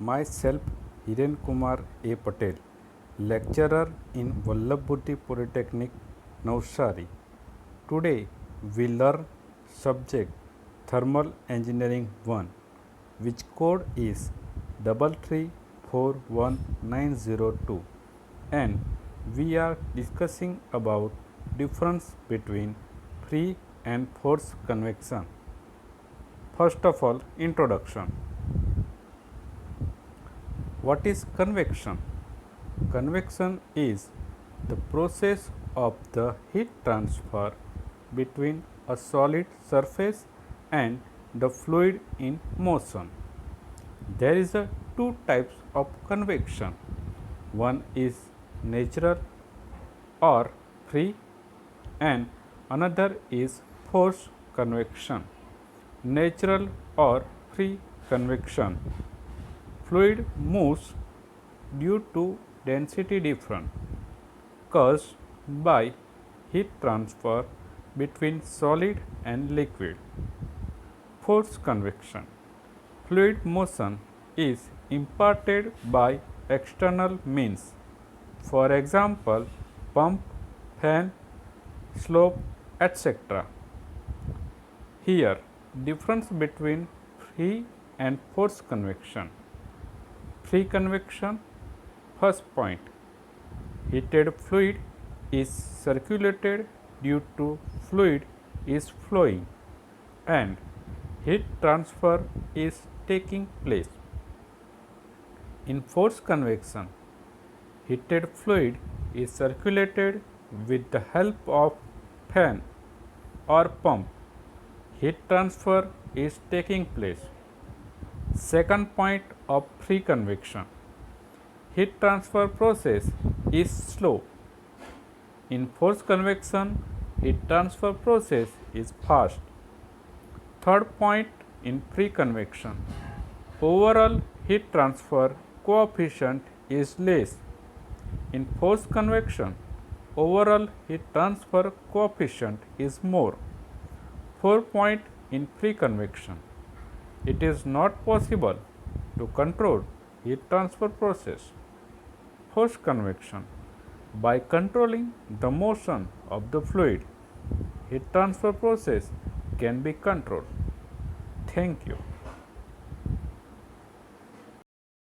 myself Hiren Kumar A. Patel, lecturer in Vallabh Bhuti Polytechnic, Navsari. Today we learn subject Thermal Engineering 1, which code is 3341902, and we are discussing about difference between free and forced convection. First of all, introduction. What is convection? Convection is the process of the heat transfer between a solid surface and the fluid in motion. There is two types of convection. One is natural or free, and another is forced convection. Natural or free convection. Fluid moves due to density difference caused by heat transfer between solid and liquid. Forced convection. Fluid motion is imparted by external means. For example, pump, fan, slope, etc. Here, difference between free and forced convection. Free convection. First point, heated fluid is circulated due to fluid is flowing and heat transfer is taking place. In forced convection, heated fluid is circulated with the help of fan or pump. Heat transfer is taking place. Second point of free convection, heat transfer process is slow. In forced convection, heat transfer process is fast. Third point in free convection, overall heat transfer coefficient is less. In forced convection, overall heat transfer coefficient is more. Fourth point in free convection, it is not possible to control heat transfer process. Forced convection, by controlling the motion of the fluid, heat transfer process can be controlled. Thank you.